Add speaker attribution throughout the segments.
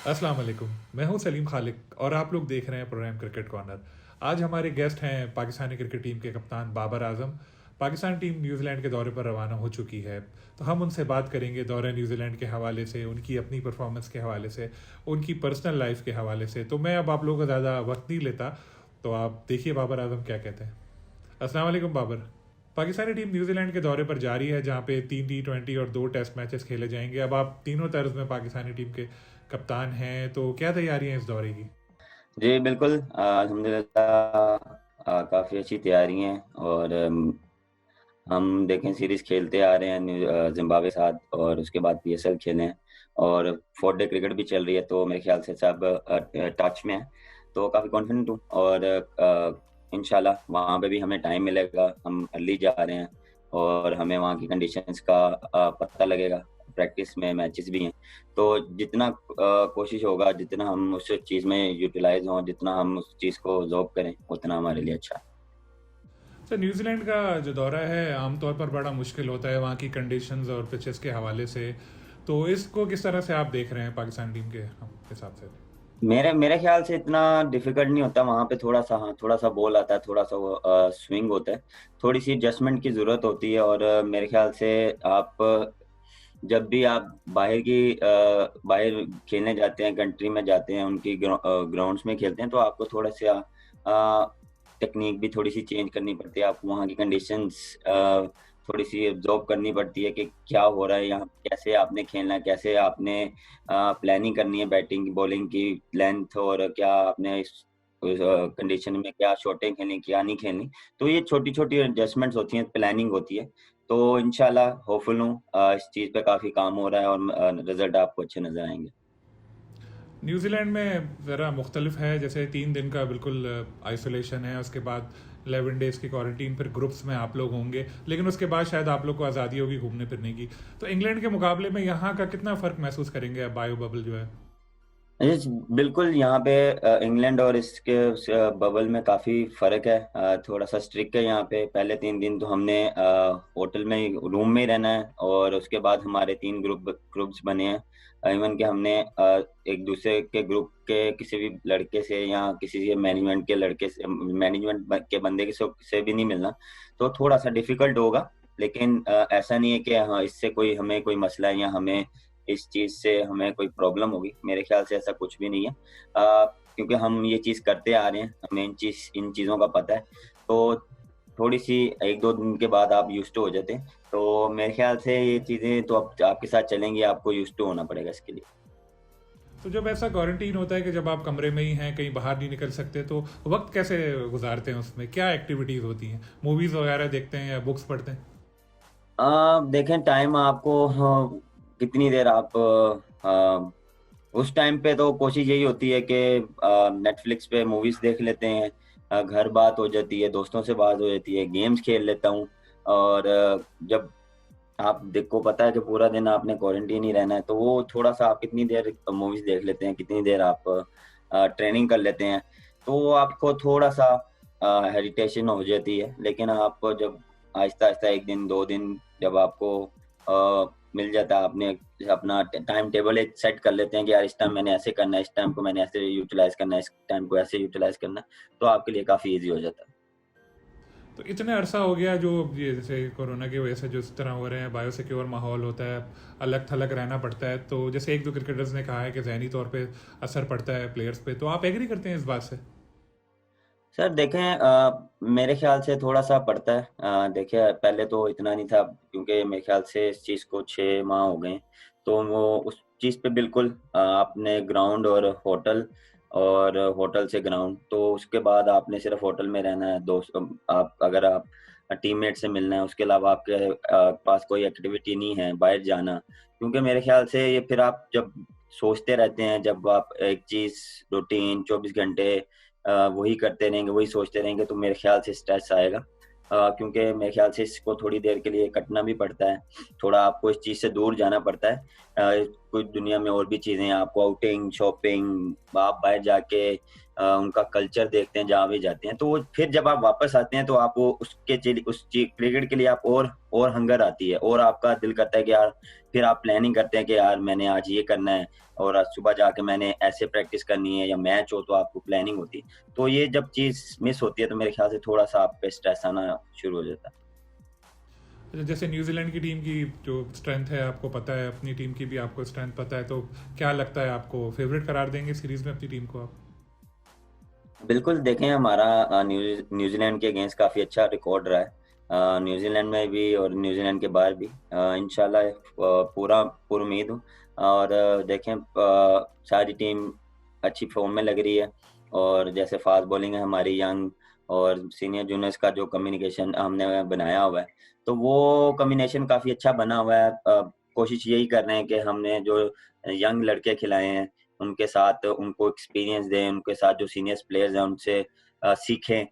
Speaker 1: अस्सलाम वालेकुम। मैं हूं सलीम खालिक और आप लोग देख रहे हैं प्रोग्राम क्रिकेट कॉर्नर। आज हमारे गेस्ट हैं पाकिस्तानी क्रिकेट टीम के कप्तान बाबर आजम। पाकिस्तान टीम न्यूजीलैंड के दौरे पर रवाना हो चुकी है, तो हम उनसे बात करेंगे दौरे न्यूजीलैंड के हवाले से, उनकी अपनी परफॉर्मेंस के हवाले से, उनकी पर्सनल लाइफ के हवाले से। तो मैं अब आप लोगों का ज़्यादा वक्त नहीं लेता, तो आप देखिए बाबर आजम क्या कहते हैं। अस्सलाम वालेकुम बाबर। पाकिस्तानी टीम न्यूजीलैंड के दौरे पर जारी है, जहां पे 3 T20 और 2 टेस्ट मैचेस खेले जाएंगे। अब आप तीनों तर्ज में पाकिस्तानी टीम के कप्तान हैं, तो क्या तैयारी है इस दौरे की?
Speaker 2: जी, बिल्कुल अल्हम्दुलिल्लाह काफ़ी अच्छी तैयारी हैं और हम देखें सीरीज़ खेलते आ रहे हैं ज़िम्बाब्वे के साथ और उसके बाद पीएसएल खेले हैं और 4 डे क्रिकेट भी चल रही है, तो मेरे ख़्याल से सब टच में हैं। तो काफ़ी कॉन्फिडेंट हूँ और इंशाल्लाह वहाँ पे भी हमें टाइम मिलेगा, हम अर्ली जा रहे हैं और हमें वहाँ की कंडीशंस का पता लगेगा। प्रैक्टिस में मैचेस भी हैं, तो जितना कोशिश होगा, जितना हम उस चीज़ में यूटिलाइज़ हों, जितना हम उस चीज़ को ज़ोक करें, उतना हमारे लिए अच्छा है।
Speaker 1: सर, न्यूजीलैंड का जो दौरा है आमतौर पर बड़ा मुश्किल होता है वहाँ की कंडीशंस और पिचेस के हवाले से। तो इसको किस तरह से आप देख रहे हैं पाकिस्तान टीम के हिसाब से?
Speaker 2: मेरे मेरे ख़्याल से इतना डिफ़िकल्ट नहीं होता, वहाँ पे थोड़ा-सा हाँ, थोड़ा-सा बॉल आता है, थोड़ा-सा वो स्विंग होता है, थोड़ी-सी एडजस्टमेंट की ज़रूरत होती है और मेरे ख़्याल से आप जब भी आप बाहर खेलने जाते हैं, कंट्री में जाते हैं, उनकी ग्राउंड्स में खेलते हैं, तो आपको थोड़ा-सा टेक्नीक भी थोड़ी-सी चेंज करनी पड़ती है, आपको वहाँ की कंडीशंस थोड़ी-सी ऑब्ज़र्व करनी पड़ती है कि क्या हो रहा है यहाँ, कैसे आपने खेलना है, कैसे आपने प्लानिंग करनी है बैटिंग, बॉलिंग की लेंथ और क्या आपने उस कंडीशन में क्या शॉटें खेलनी, क्या नहीं खेलनी। तो ये छोटी-छोटी एडजस्टमेंट्स होती हैं, प्लानिंग होती है। तो इंशाल्लाह होपफुल हूँ इस चीज़ पे काफ़ी काम हो रहा है और रिज़ल्ट आपको अच्छे नज़र आएँगे।
Speaker 1: न्यूजीलैंड में ज़रा मुख्तलिफ है, जैसे 3 दिन का बिल्कुल आइसोलेशन है, उसके बाद 11 डेज़ की क्वारंटीन, फिर ग्रुप्स में आप लोग होंगे, लेकिन उसके बाद शायद आप लोग को आज़ादी होगी घूमने फिरने की। तो इंग्लैंड के मुकाबले में यहाँ का कितना फ़र्क महसूस करेंगे अब बायो बबल जो है?
Speaker 2: जी, बिल्कुल यहाँ पे इंग्लैंड और इसके बबल में काफ़ी फ़र्क है। थोड़ा-सा स्ट्रिक्ट है यहाँ पे। पहले 3 दिन तो हमने होटल में ही रूम में ही रहना है और उसके बाद हमारे 3 ग्रुप्स बने हैं। इवन कि हमने एक-दूसरे के ग्रुप के किसी भी लड़के से या किसी से मैनेजमेंट के लड़के से मैनेजमेंट के बंदे से भी नहीं मिलना। तो थोड़ा-सा डिफ़िकल्ट होगा, लेकिन ऐसा नहीं है कि हाँ, इससे कोई हमें कोई मसला है या हमें इस चीज़ से हमें कोई प्रॉब्लम होगी, मेरे ख़्याल से ऐसा कुछ भी नहीं है। क्योंकि हम ये चीज़ करते आ रहे हैं, हमें इन चीज़ों का पता है। तो थोड़ी-सी 1-2 दिन के बाद आप यूज़्ड टू हो जाते हैं। तो मेरे ख़्याल से ये चीज़ें तो अब आपके साथ चलेंगी, आपको यूज़्ड टू होना पड़ेगा इसके लिए।
Speaker 1: तो जब ऐसा क्वारंटीन होता है कि जब आप कमरे में ही हैं, कहीं बाहर नहीं निकल सकते, तो वक्त कैसे गुजारते हैं उसमें? क्या एक्टिविटीज़ होती हैं? मूवीज़ वगैरह देखते हैं या बुक्स पढ़ते हैं?
Speaker 2: देखें टाइम आपको हाँ, कितनी देर आप उस टाइम पे तो कोशिश यही होती है कि नेटफ्लिक्स पे मूवीज़ देख लेते हैं, घर बात हो जाती है, दोस्तों से बात हो जाती है, गेम्स खेल लेता हूँ और जब आप देखो पता है कि पूरा दिन आपने क्वारंटीन ही रहना है, तो वो थोड़ा-सा आप कितनी देर मूवीज़ देख लेते हैं, कितनी देर आप ट्रेनिंग कर लेते हैं, तो वो आपको थोड़ा-सा हेजिटेशन हो जाती है। लेकिन आपको जब आहिस्ता-आहिस्ता 1 दिन, 2 दिन जब आपको मिल जाता है, आपने अपना टाइम टेबल एक सेट कर लेते हैं कि यार इस टाइम मैंने ऐसे करना है, इस टाइम को मैंने ऐसे यूटिलाइज़ करना है, इस टाइम को ऐसे यूटिलाइज़ करना है, तो आपके लिए काफ़ी ईज़ी हो जाता है।
Speaker 1: तो इतने अरसा हो गया जो ये जैसे कोरोना की वजह से जो इस तरह हो रहे हैं, बायोसिक्योर माहौल होता है, अलग थलग रहना पड़ता है, तो जैसे एक दो क्रिकेटर्स ने कहा है कि जहनी तौर पे असर पड़ता है प्लेयर्स पे, तो आप एग्री करते हैं इस बात से?
Speaker 2: सर देखें मेरे ख़्याल से थोड़ा-सा पड़ता है। देखिए पहले तो इतना नहीं था क्योंकि मेरे ख़्याल से इस चीज़ को 6 माह हो गए हैं। तो वो उस चीज़ पे बिल्कुल आपने ग्राउंड और होटल से ग्राउंड, तो उसके बाद आपने सिर्फ़ होटल में रहना है। आप अगर आप टीममेट से मिलना है, उसके अलावा आपके पास कोई एक्टिविटी नहीं है बाहर जाना। क्योंकि मेरे ख़्याल से ये फिर आप जब सोचते रहते हैं, जब आप एक चीज़ रूटीन 24 घंटे वही करते रहेंगे, वही सोचते रहेंगे तो मेरे ख़्याल से स्ट्रेस आएगा। क्योंकि मेरे ख़्याल से इसको थोड़ी देर के लिए कटना भी पड़ता है, थोड़ा आपको इस चीज़ से दूर जाना पड़ता है। कुछ दुनिया में और भी चीज़ें हैं, आपको आउटिंग, शॉपिंग, आप बाहर जाके उनका कल्चर देखते हैं जहाँ भी जाते हैं, तो वो फिर जब आप वापस आते हैं तो आप वो उसके उस क्रिकेट के लिए आप और हंगर आती है, और आपका दिल करता है कि यार फिर आप प्लानिंग करते हैं कि यार मैंने आज ये करना है, और आज सुबह जाके मैंने ऐसे प्रैक्टिस करनी है, या मैच हो तो आपको प्लानिंग होती है। तो ये जब चीज़ मिस होती है तो मेरे ख्याल से थोड़ा-सा आप पे स्ट्रेस आना शुरू हो जाता है।
Speaker 1: जैसे न्यूजीलैंड की टीम की जो स्ट्रेंथ है आपको पता है, अपनी टीम की भी आपको स्ट्रेंथ पता है, तो क्या लगता है आपको फेवरेट करार देंगे सीरीज में अपनी टीम को आप?
Speaker 2: बिल्कुल, देखें हमारा न्यूज़ीलैंड के अगेंस्ट काफ़ी अच्छा रिकॉर्ड रहा है। न्यूज़ीलैंड में भी और न्यूज़ीलैंड के बाहर भी। इंशाल्लाह पूरा पुरुम्मीद हूँ, और देखें सारी टीम अच्छी फ़ॉर्म में लग रही है, और जैसे फ़ास्ट बॉलिंग है हमारी यंग, और सीनियर जूनियर्स का जो कम्युनिकेशन हमने बनाया हुआ है, तो वो कॉम्बिनेशन काफ़ी अच्छा बना हुआ है। कोशिश यही कर रहे हैं कि हमने जो यंग लड़के खिलाए हैं उनके साथ उनको एक्सपीरियंस दें, उनके साथ जो सीनियर्स प्लेयर्स हैं उनसे सीखें।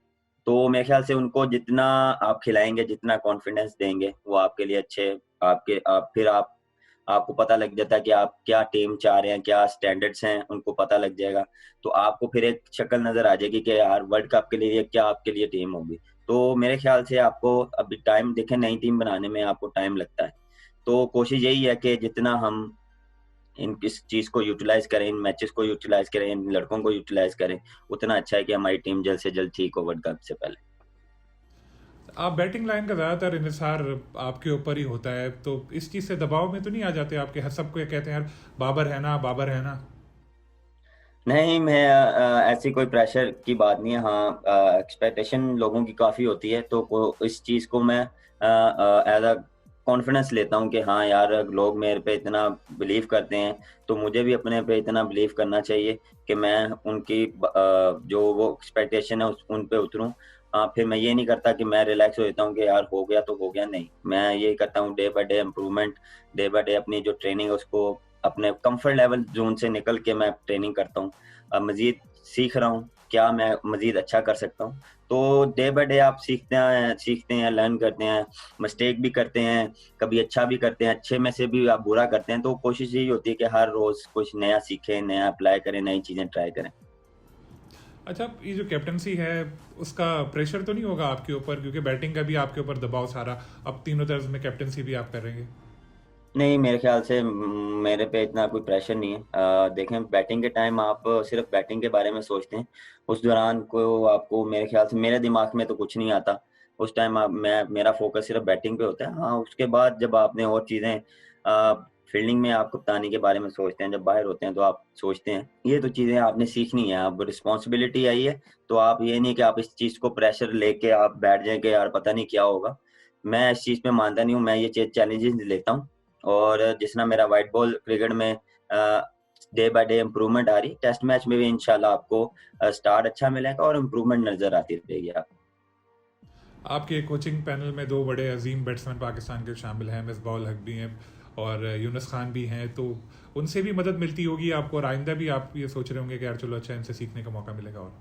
Speaker 2: तो मेरे ख़्याल से उनको जितना आप खिलाएँगे, जितना कॉन्फिडेंस देंगे, वो आपके लिए अच्छे आपके आप फिर आपको पता लग जाता है कि आप क्या टीम चाह रहे हैं, क्या स्टैंडर्ड्स हैं, उनको पता लग जाएगा। तो आपको फिर एक शक्ल नज़र आ जाएगी कि यार वर्ल्ड कप के लिए ये क्या आपके लिए टीम होगी। तो मेरे ख़्याल से आपको अभी टाइम देखें, नई टीम बनाने में आपको टाइम लगता है। तो कोशिश यही है कि जितना हम इन इस चीज़ को यूटिलाइज़ करें, इन मैचेस को यूटिलाइज़ करें, इन लड़कों को यूटिलाइज़ करें, उतना अच्छा है कि हमारी टीम जल्द से जल्द ठीक हो वर्ल्ड कप से पहले।
Speaker 1: आप बैटिंग लाइन का ज़्यादातर इंहिसार आपके ऊपर ही होता है, तो इस चीज़ से दबाव में तो नहीं आ जाते आपके? हर सबको ये कहते हैं यार बाबर है ना, बाबर है ना।
Speaker 2: नहीं, मैं ऐसी कोई प्रेशर की बात नहीं है। हाँ, एक्सपेक्टेशन लोगों की काफ़ी होती है, तो को इस चीज़ को मैं एज़ अ कॉन्फिडेंस लेता हूँ कि हाँ यार, लोग मेरे पे इतना बिलीव करते हैं, तो मुझे भी अपने पे इतना बिलीव करना चाहिए कि मैं उनकी जो वो एक्सपेक्टेशन है उस उन पे उतरूँ। फिर मैं ये नहीं करता कि मैं रिलैक्स हो जाता हूँ कि यार हो गया तो हो गया, नहीं। मैं ये करता हूँ day by day improvement, day by day अपनी जो ट्रेनिंग है उसको अपने कंफर्ट लेवल ज़ोन से निकल के मैं ट्रेनिंग करता हूँ। मज़ीद सीख रहा हूँ, क्या मैं मज़ीद अच्छा कर सकता हूँ। तो डे बाय डे आप सीखते हैं, लर्न करते हैं, मिस्टेक भी करते हैं, कभी अच्छा भी करते हैं, अच्छे में से भी आप बुरा करते हैं। तो कोशिश यही होती है कि हर रोज़ कुछ नया सीखें, नया अप्लाई करें, नई चीज़ें ट्राई करें।
Speaker 1: अच्छा, ये जो कैप्टनसी है उसका प्रेशर तो नहीं होगा आपके ऊपर, क्योंकि बैटिंग का भी आपके ऊपर दबाव सारा, अब तीनों तरफ में कैप्टनसी भी आप करेंगे।
Speaker 2: नहीं, मेरे ख़्याल से मेरे पे इतना कोई प्रेशर नहीं है। देखें, बैटिंग के टाइम आप सिर्फ़ बैटिंग के बारे में सोचते हैं। उस दौरान को आपको मेरे ख़्याल से मेरे दिमाग में तो कुछ नहीं आता। उस टाइम आप मैं मेरा फ़ोकस सिर्फ़ बैटिंग पे होता है। हाँ, उसके बाद जब आपने और चीज़ें फ़ील्डिंग में आप कप्तानी के बारे में सोचते हैं, जब बाहर होते हैं तो आप सोचते हैं। ये तो चीज़ें आपने सीखनी है, अब रिस्पॉन्सिबिलिटी आई है, तो आप ये नहीं कि आप इस चीज़ को प्रेशर लेके आप बैठ जाएँ कि यार पता नहीं क्या होगा। मैं इस चीज़ पे मानता नहीं हूँ, मैं ये चैलेंजेज़ लेता हूँ। और जिस तरह मेरा व्हाइट बॉल क्रिकेट में डे बाय डे इम्प्रूवमेंट आ रही, टेस्ट मैच में भी इंशाल्लाह आपको स्टार्ट अच्छा मिलेगा और इम्प्रूवमेंट नज़र आती रहेगी आपको।
Speaker 1: आपके कोचिंग पैनल में दो बड़े अजीम बैट्समैन पाकिस्तान के शामिल हैं, मिसबाउल हक भी हैं और यूनुस खान भी हैं, तो उनसे भी मदद मिलती होगी आपको, और आइंदा भी आप ये सोच रहे होंगे कि यार चलो अच्छा इनसे सीखने का मौका मिलेगा। और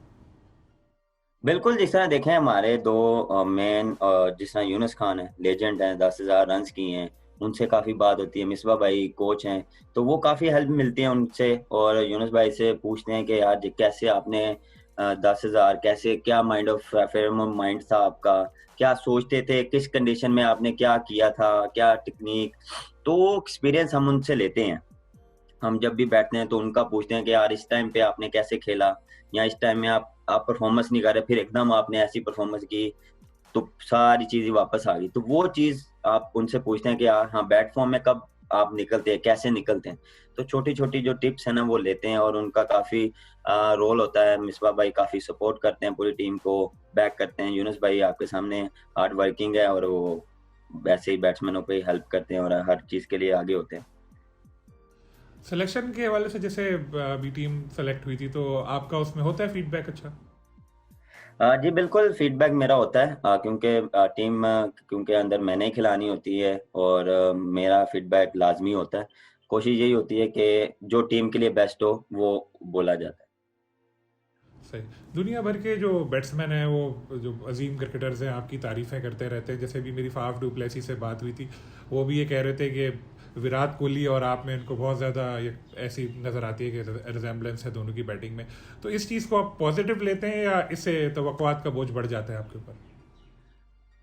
Speaker 2: बिल्कुल, जिस तरह देखें हमारे 2 मेन जिस तरह यूनुस खान है, लेजेंड हैं, 10,000 रन्स किए हैं, उनसे काफ़ी बात होती है। मिसबा भाई कोच हैं, तो वो काफ़ी हेल्प मिलती है उनसे, और यूनुस भाई से पूछते हैं कि यार कैसे आपने 10,000 कैसे, क्या mind of frame of mind था आपका? क्या सोचते थे? किस कंडीशन में आपने क्या किया था? क्या टेक्नीक? तो वो एक्सपीरियंस हम उनसे लेते हैं। हम जब भी बैठते हैं तो उनका पूछते हैं कि यार इस टाइम पे आपने कैसे खेला, या इस टाइम में आप परफॉर्मेंस नहीं कर रहे, फिर एकदम आपने ऐसी परफॉर्मेंस की, तो सारी चीजें वापस आ गई। तो वो चीज आप उनसे पूछते हैं कि यार हाँ, बैट फॉर्म में कब आप निकलते हैं, कैसे निकलते हैं। तो छोटी छोटी जो टिप्स है ना वो लेते हैं, और उनका काफी रोल होता है। मिसबा भाई काफी सपोर्ट करते हैं, पूरी टीम को बैक करते हैं। यूनुस भाई आपके सामने हार्ड वर्किंग है, और वो वैसे ही बैट्समैनों पे हेल्प करते हैं और हर चीज के लिए आगे होते हैं।
Speaker 1: सिलेक्शन के हवाले से, जैसे अभी टीम सेलेक्ट हुई थी, तो आपका उसमें होता है फीडबैक अच्छा?
Speaker 2: जी बिल्कुल, फीडबैक मेरा होता है, क्योंकि टीम क्योंकि अंदर मैंने ही खिलानी होती है, और मेरा फीडबैक लाज़मी होता है। कोशिश यही होती है कि जो टीम के लिए बेस्ट हो, वो बोला जाता है।
Speaker 1: सही। दुनिया भर के जो बैट्समैन हैं, वो जो अजीम क्रिकेटर्स हैं, आपकी तारीफ़ें करते रहते हैं। जैसे भी मेरी फाफ डुप्लेसी से बात हुई थी, वो भी ये कह रहे थे कि विराट कोहली और आप में इनको बहुत ज़्यादा ऐसी नज़र आती है कि रिजेम्बलेंस है दोनों की बैटिंग में। तो इस चीज़ को आप पॉजिटिव लेते हैं या इससे तवक्कुआत का बोझ बढ़ जाता है आपके ऊपर?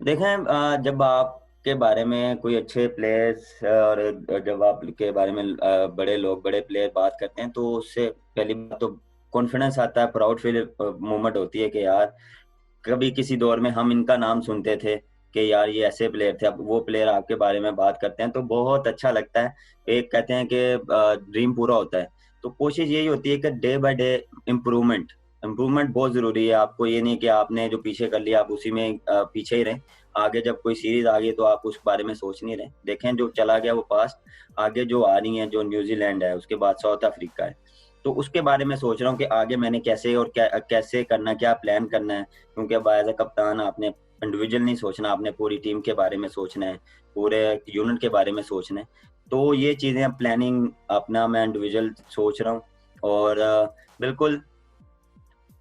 Speaker 2: देखें, जब आपके बारे में कोई अच्छे प्लेयर्स और जब आपके बारे में बड़े लोग, बड़े प्लेयर बात करते हैं, तो उससे पहली बात तो कॉन्फिडेंस आता है, प्राउड फील मोमेंट होती है कि यार कभी किसी दौर में हम इनका नाम सुनते थे कि यार ये ऐसे प्लेयर थे, अब वो प्लेयर आपके बारे में बात करते हैं तो बहुत अच्छा लगता है। एक कहते हैं कि ड्रीम पूरा होता है। तो कोशिश यही होती है कि day by day improvement improvement बहुत जरूरी है। आपको ये नहीं कि आपने जो पीछे कर लिया आप उसी में पीछे ही रहे। आगे जब कोई सीरीज आ गई तो आप उस बारे में सोच नहीं रहे। देखें, जो चला गया वो पास्ट, आगे जो आ रही है, जो न्यूजीलैंड है, उसके बाद साउथ अफ्रीका है, तो उसके बारे में सोच रहा हूँ कि आगे मैंने कैसे और कैसे करना, क्या प्लान करना है। क्योंकि अब एज ए कप्तान आपने इंडिविजुअल नहीं सोचना, आपने पूरी टीम के बारे में सोचना है, पूरे यूनिट के बारे में सोचना है। तो ये चीजें प्लानिंग अपना मैं इंडिविजुअल सोच रहा हूँ। और बिल्कुल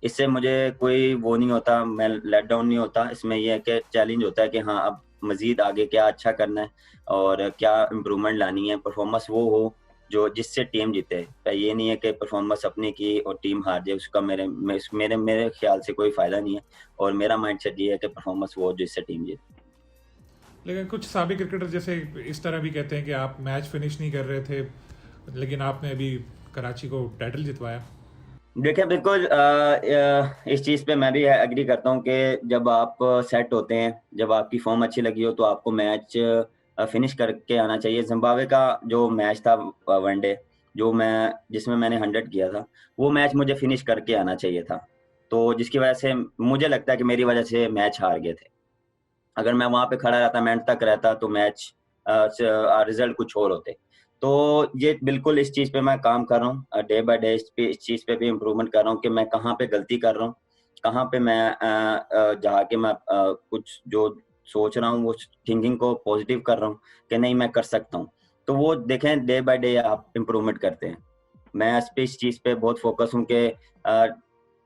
Speaker 2: इससे मुझे कोई वो नहीं होता, मैं लेट डाउन नहीं होता। इसमें यह है कि चैलेंज होता है कि हाँ अब मजीद आगे क्या अच्छा करना है और क्या इम्प्रूवमेंट लानी है, परफॉर्मेंस वो हो जो जिससे टीम जीते। तो ये नहीं है कि परफॉर्मेंस अपनी की और टीम हार जाए, उसका मेरे ख्याल से कोई फायदा नहीं है। और मेरा माइंडसेट ये है कि परफॉर्मेंस वो हो जिससे टीम जीते।
Speaker 1: लेकिन कुछ साबिक क्रिकेटर जैसे इस तरह भी कहते हैं कि आप मैच फिनिश नहीं कर रहे थे, लेकिन आपने अभी कराची को टाइटल जितवाया।
Speaker 2: देखिए, बिल्कुल इस चीज़ पे मैं भी एग्री करता हूँ कि जब आप सेट होते हैं, जब आपकी फॉर्म अच्छी लगी हो, तो आपको मैच फिनिश करके आना चाहिए। जिम्बाब्वे का जो मैच था, वनडे, जिसमें मैंने 100 किया था, वो मैच मुझे फिनिश करके आना चाहिए था। तो जिसकी वजह से मुझे लगता है कि मेरी वजह से मैच हार गए थे। अगर मैं वहां पे खड़ा रहता, मैं एंड तक रहता, तो मैच रिजल्ट कुछ और होते। तो ये बिल्कुल इस चीज पे मैं काम कर रहा हूँ, डे बाय डे इस चीज पे भी इम्प्रूवमेंट कर रहा हूँ कि मैं कहाँ पे गलती कर रहा हूँ, कहाँ पे मैं जहाँ के मैं कुछ जो सोच रहा हूँ वो थिंकिंग को पॉजिटिव कर रहा हूँ कि नहीं मैं कर सकता हूँ। तो वो देखें, डे बाय डे आप इम्प्रूवमेंट करते हैं। मैं इस चीज पे बहुत फोकस हूँ कि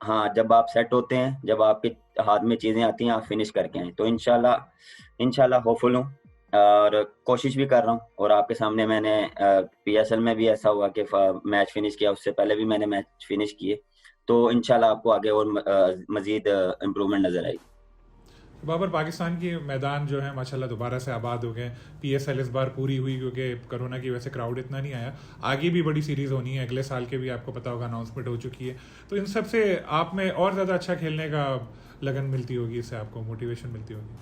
Speaker 2: हाँ, जब आप सेट होते हैं, जब आपके हाथ में चीजें आती हैं, आप फिनिश करके आए। तो इंशाल्लाह इंशाल्लाह होपफुल हूँ और कोशिश भी कर रहा हूँ। और आपके सामने मैंने पीएसएल में भी ऐसा हुआ कि मैच फिनिश किया, उससे पहले भी मैंने मैच फिनिश किए। तो इंशाल्लाह आपको आगे और मजीद इम्प्रूवमेंट नजर आएगी।
Speaker 1: बाबर, पाकिस्तान के मैदान जो है माशाल्लाह दोबारा से आबाद हो गए। पीएसएल इस बार पूरी हुई क्योंकि कोरोना की वजह से क्राउड इतना नहीं आया। आगे भी बड़ी सीरीज होनी है, अगले साल के भी आपको पता होगा अनाउंसमेंट हो चुकी है। तो इन सब से आप में और ज़्यादा अच्छा खेलने का लगन मिलती होगी, इससे आपको मोटिवेशन मिलती होगी।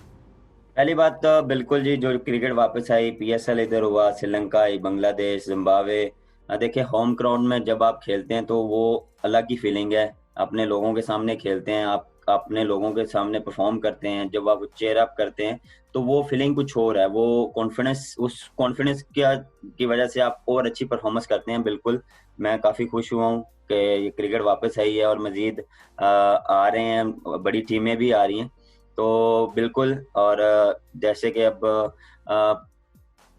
Speaker 2: पहली बात तो बिल्कुल जी, जो क्रिकेट वापस आई, पीएसएल इधर हुआ, श्रीलंका आई, बांग्लादेश, जिम्बाब्वे। देखिए, होम ग्राउंड में जब आप खेलते हैं तो वो अलग ही फीलिंग है। अपने लोगों के सामने खेलते हैं, आप अपने लोगों के सामने परफॉर्म करते हैं, जब आप चेयर अप करते हैं तो वो फीलिंग कुछ और है। वो कॉन्फिडेंस, उस कॉन्फिडेंस की वजह से आप और अच्छी परफॉर्मेंस करते हैं। बिल्कुल, मैं काफ़ी खुश हुआ हूँ कि ये क्रिकेट वापस आई है और मज़ीद आ रहे हैं, बड़ी टीमें भी आ रही हैं। तो बिल्कुल। और जैसे कि अब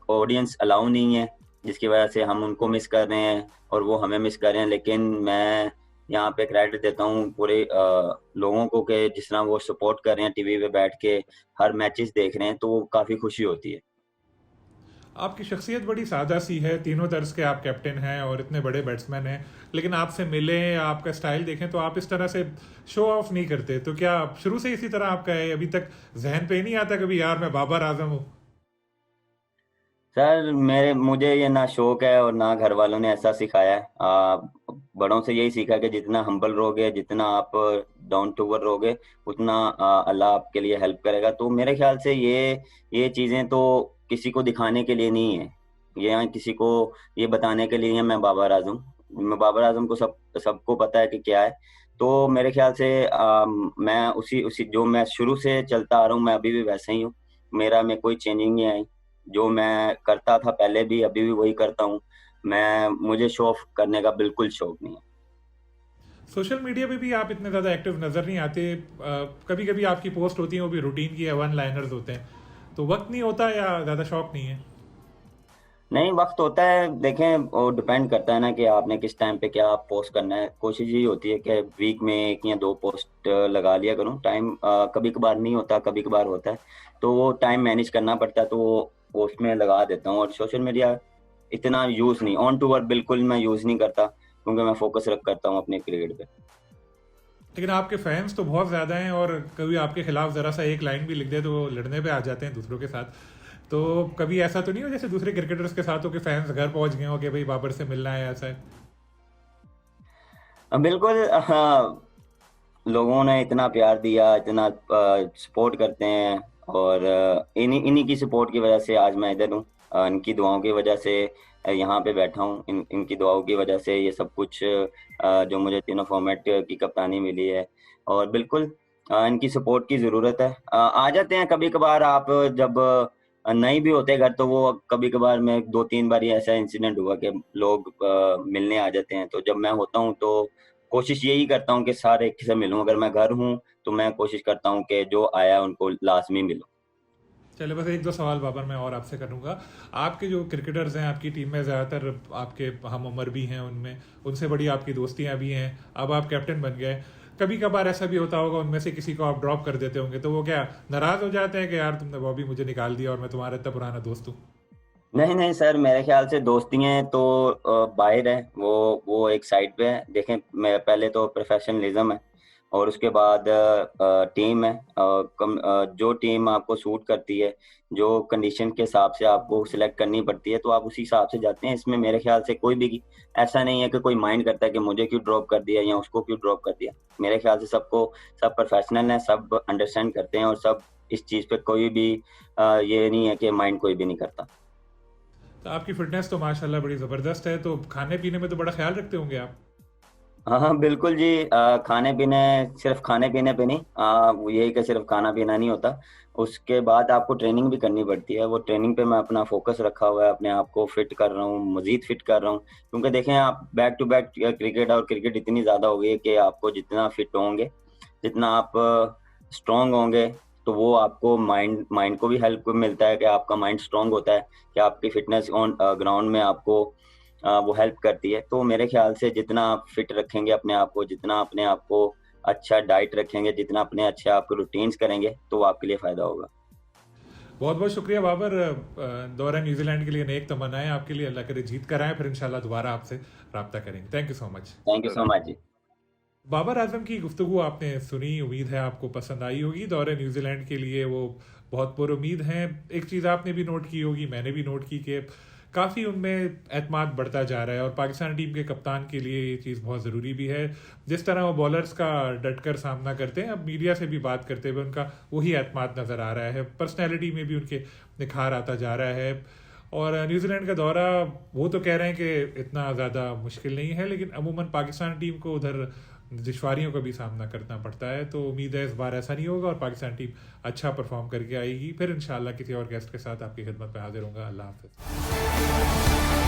Speaker 2: ऑडियंस अलाउ नहीं है, जिसकी वजह से हम उनको मिस कर रहे हैं और वो हमें मिस कर रहे हैं। लेकिन मैं यहाँ पे क्रेडिट देता हूँ पूरे लोगों को कि जिस तरह वो सपोर्ट कर रहे हैं, टीवी पे बैठ के हर मैचेस देख रहे हैं, तो वो काफ़ी खुशी होती है।
Speaker 1: आपकी शख्सियत बड़ी सादा सी है, तीनों तर्ज के आप कैप्टन हैं और इतने बड़े बैट्समैन हैं, लेकिन आपसे मिले, आपका स्टाइल देखें तो आप इस तरह से शो ऑफ नहीं करते। तो क्या शुरू से इसी तरह आपका है? अभी तक जहन पे ही नहीं आता कभी यार मैं बाबर आजम हूँ?
Speaker 2: सर, मुझे ये ना शौक है और ना घर वालों ने ऐसा सिखाया है। बड़ों से यही सीखा कि जितना हम्बल रहोगे, जितना आप डाउन टू अर्थ रहोगे, उतना अल्लाह आपके लिए हेल्प करेगा। तो मेरे ख्याल से ये चीज़ें तो किसी को दिखाने के लिए नहीं है, ये यहाँ किसी को ये बताने के लिए है मैं बाबर आजम को सबको पता है कि क्या है। तो मेरे ख्याल से मैं उसी उसी जो मैं शुरू से चलता आ रहा हूँ, मैं अभी भी वैसे ही हूँ। मेरा में कोई चेंजिंग नहीं आई। जो मैं करता था पहले भी, अभी भी वही करता हूँ। मुझे शो ऑफ करने का बिल्कुल शौक नहीं है।
Speaker 1: सोशल मीडिया पे भी आप इतने ज़्यादा एक्टिव नज़र नहीं आते। कभी कभी आपकी पोस्ट होती है वो भी रूटीन की है, वन लाइनर्स होते हैं। तो वक्त नहीं होता या ज़्यादा शौक नहीं है?
Speaker 2: नहीं, वक्त होता है। देखें, वो डिपेंड करता है ना कि आपने किस टाइम पे क्या पोस्ट करना है। कोशिश यही होती है कि वीक में 1 या 2 पोस्ट लगा लिया करूँ। टाइम कभी कभार नहीं होता, कभी कभार होता है, तो वो टाइम मैनेज करना पड़ता है, तो वो उसमें लगा देता हूँ। और सोशल मीडिया इतना यूज़ नहीं, ऑन टू अर्थ बिल्कुल मैं यूज़ नहीं करता, क्योंकि मैं फोकस रख करता हूँ अपने क्रिकेट पे।
Speaker 1: लेकिन आपके फैंस तो बहुत ज़्यादा हैं और कभी आपके खिलाफ ज़रा सा एक लाइन भी लिख दे तो वो लड़ने पे आ जाते हैं दूसरों के साथ। तो कभी ऐसा तो नहीं हो जैसे दूसरे क्रिकेटर्स के साथ हो कि फैंस घर पहुंच गए हो कि भाई बाबर से मिलना है, ऐसा है?
Speaker 2: बिल्कुल, हाँ। लोगों ने इतना प्यार दिया, इतना सपोर्ट करते हैं, और इन्हीं इन्हीं की सपोर्ट की वजह से आज मैं इधर हूँ। इनकी दुआओं की वजह से यहाँ पे बैठा हूँ। इनकी दुआओं की वजह से ये सब कुछ जो मुझे तीनों फॉर्मेट की कप्तानी मिली है। और बिल्कुल इनकी सपोर्ट की ज़रूरत है। आ जाते हैं कभी कभार आप, जब नहीं भी होते घर, तो वो कभी कभार मैं 2-3 बार ही ऐसा इंसिडेंट हुआ कि लोग मिलने आ जाते हैं। तो जब मैं होता हूँ तो कोशिश यही करता हूँ कि सारे से मिलूं। अगर मैं घर हूँ तो मैं कोशिश करता हूँ कि जो आया उनको लाजमी मिलूं।
Speaker 1: चले बस एक दो सवाल बाबर मैं और आपसे करूंगा। आपके जो क्रिकेटर्स हैं आपकी टीम में, ज़्यादातर आपके हम उम्र भी हैं उनमें, उनसे बड़ी आपकी दोस्तियां भी हैं, अब आप कैप्टन बन गए। कभी कभार ऐसा भी होता होगा उनमें से किसी को आप ड्रॉप कर देते होंगे, तो वो क्या नाराज़ हो जाते हैं कि यार तुमने बॉबी मुझे निकाल दिया और मैं तुम्हारा इतना पुराना दोस्त हूँ?
Speaker 2: नहीं नहीं सर, मेरे ख्याल से दोस्तियां तो बाहर है, वो एक साइड पे है। देखें, मैं पहले तो प्रोफेशनलिज्म है, और उसके बाद टीम है। जो टीम आपको सूट करती है, जो कंडीशन के हिसाब से आपको सिलेक्ट करनी पड़ती है, तो आप उसी हिसाब से जाते हैं। इसमें मेरे ख्याल से कोई भी ऐसा नहीं है कि कोई माइंड करता है कि मुझे क्यों ड्रॉप कर दिया या उसको क्यों ड्रॉप कर दिया। मेरे ख्याल से सब प्रोफेशनल हैं, सब अंडरस्टैंड करते हैं, और सब इस चीज़ पे कोई भी ये नहीं है कि माइंड कोई भी नहीं करता।
Speaker 1: तो आपकी फिटनेस तो माशाल्लाह बड़ी ज़बरदस्त है, तो खाने पीने में तो बड़ा ख्याल रखते होंगे आप?
Speaker 2: हाँ हाँ बिल्कुल जी। खाने पीने, सिर्फ खाने पीने पे नहीं, वो यही कि सिर्फ खाना पीना नहीं होता। उसके बाद आपको ट्रेनिंग भी करनी पड़ती है। वो ट्रेनिंग पे मैं अपना फोकस रखा हुआ है, अपने आप को फिट कर रहा हूँ, मजीद फिट कर रहा हूँ। क्योंकि देखें, आप बैक टू बैक क्रिकेट, और क्रिकेट इतनी ज़्यादा हो गई है कि आपको जितना फिट होंगे, जितना आप स्ट्रांग होंगे, तो वो आपको माइंड माइंड को भी हेल्प मिलता है कि आपका माइंड स्ट्रांग होता है, कि आपकी फिटनेस ऑन ग्राउंड में आपको वो हेल्प करती है। तो मेरे ख्याल से जितना आप फिट रखेंगे अपने आप को, जितना अपने आप को अच्छा डाइट रखेंगे, जितना अपने अच्छे आपको रूटीन्स करेंगे, तो आपके लिए फ़ायदा होगा।
Speaker 1: बहुत बहुत शुक्रिया बाबर। दौरा न्यूजीलैंड के लिए नेक तमन्नाएं आपके लिए, अल्लाह करे जीत कर आए, फिर इंशाल्लाह दोबारा आपसे रब्ता करेंगे। Thank you so much.
Speaker 2: Thank you so much जी।
Speaker 1: बाबर आजम की गुफ्तगू आपने सुनी, उम्मीद है आपको पसंद आई होगी। दौरे न्यूजीलैंड के लिए वो बहुत पुरुमीद हैं। एक चीज़ आपने भी नोट की होगी, मैंने भी नोट की, कि काफ़ी उनमें एतमाद बढ़ता जा रहा है, और पाकिस्तान टीम के कप्तान के लिए ये चीज़ बहुत ज़रूरी भी है। जिस तरह वो बॉलर्स का डट कर सामना करते हैं, अब मीडिया से भी बात करते हुए उनका वही एतमाद नज़र आ रहा है, पर्सनैलिटी में भी उनके निखार आता जा रहा है। और न्यूजीलैंड का दौरा, वो तो कह रहे हैं कि इतना ज़्यादा मुश्किल नहीं है, लेकिन अमूमन पाकिस्तान टीम को उधर दुश्वारियों का भी सामना करना पड़ता है। तो उम्मीद है इस बार ऐसा नहीं होगा और पाकिस्तान टीम अच्छा परफॉर्म करके आएगी। फिर इंशाल्लाह किसी और गेस्ट के साथ आपकी खिदमत में हाजिर होगा। अल्लाह हाफिज़।